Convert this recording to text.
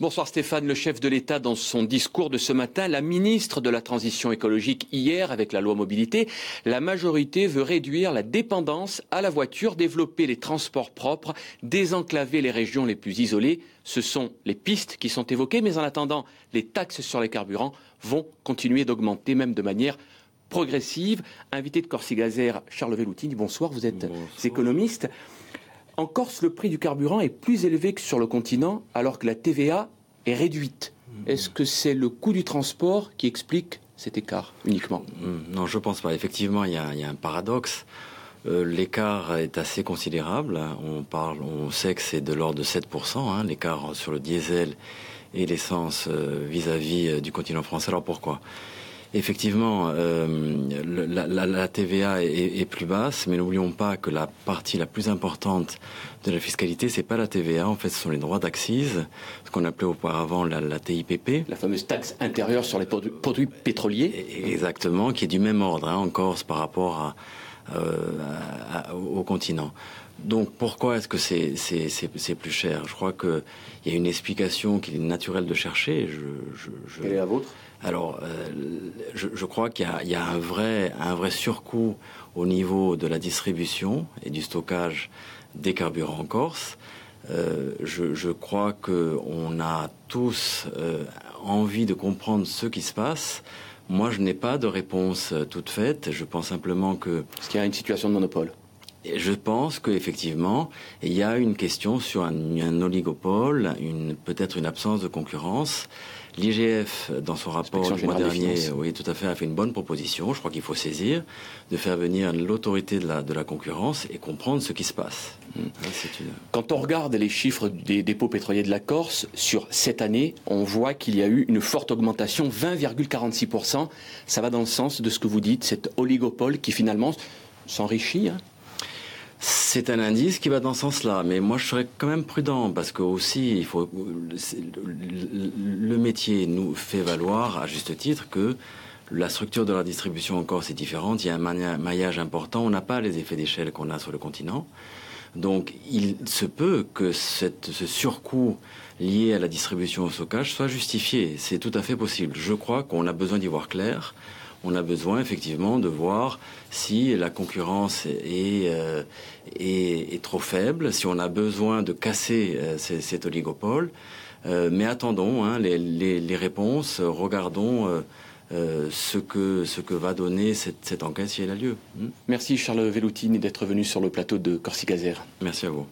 Bonsoir Stéphane, le chef de l'État dans son discours de ce matin, la ministre de la Transition écologique hier avec la loi mobilité, la majorité veut réduire la dépendance à la voiture, développer les transports propres, désenclaver les régions les plus isolées. Ce sont les pistes qui sont évoquées, mais en attendant, les taxes sur les carburants vont continuer d'augmenter, même de manière progressive. Invité de Corsi Gazer, Charles Velloutini, bonsoir, vous êtes économiste. En Corse, le prix du carburant est plus élevé que sur le continent, alors que la TVA est réduite. Est-ce que c'est le coût du transport qui explique cet écart uniquement? Non, je ne pense pas. Effectivement, il y a un paradoxe. L'écart est assez considérable. On sait que c'est de l'ordre de 7%, l'écart sur le diesel et l'essence vis-à-vis du continent français. Alors pourquoi ? Effectivement, la TVA est plus basse, mais n'oublions pas que la partie la plus importante de la fiscalité, c'est pas la TVA. En fait, ce sont les droits d'accise, ce qu'on appelait auparavant la TIPP. La fameuse taxe intérieure sur les produits pétroliers. Exactement, qui est du même ordre en Corse par rapport au continent. Donc pourquoi est-ce que c'est plus cher? Je crois qu'il y a une explication qui est naturelle de chercher. Quelle est la vôtre? Alors, je crois qu'il y a un vrai surcoût au niveau de la distribution et du stockage des carburants en Corse. Je crois qu'on a tous envie de comprendre ce qui se passe. Moi, je n'ai pas de réponse toute faite. Je pense simplement que... Est-ce qu'il y a une situation de monopole? Je pense qu'effectivement, il y a une question sur un oligopole, peut-être une absence de concurrence. L'IGF, dans son rapport du mois dernier, oui, tout à fait, a fait une bonne proposition. Je crois qu'il faut saisir, de faire venir l'autorité de la concurrence et comprendre ce qui se passe. Quand on regarde les chiffres des dépôts pétroliers de la Corse, sur cette année, on voit qu'il y a eu une forte augmentation, 20,46%. Ça va dans le sens de ce que vous dites, cet oligopole qui finalement s'enrichit, C'est un indice qui va dans ce sens-là, mais moi je serais quand même prudent parce que aussi le métier nous fait valoir à juste titre que la structure de la distribution en Corse est différente, il y a un maillage important, on n'a pas les effets d'échelle qu'on a sur le continent. Donc il se peut que ce surcoût lié à la distribution au stockage soit justifié, c'est tout à fait possible. Je crois qu'on a besoin d'y voir clair. On a besoin effectivement de voir si la concurrence est trop faible, si on a besoin de casser cet oligopole. Mais attendons les réponses, regardons ce que va donner cette enquête si elle a lieu. Merci Charles Velloutini d'être venu sur le plateau de Corsi Gazer. Merci à vous.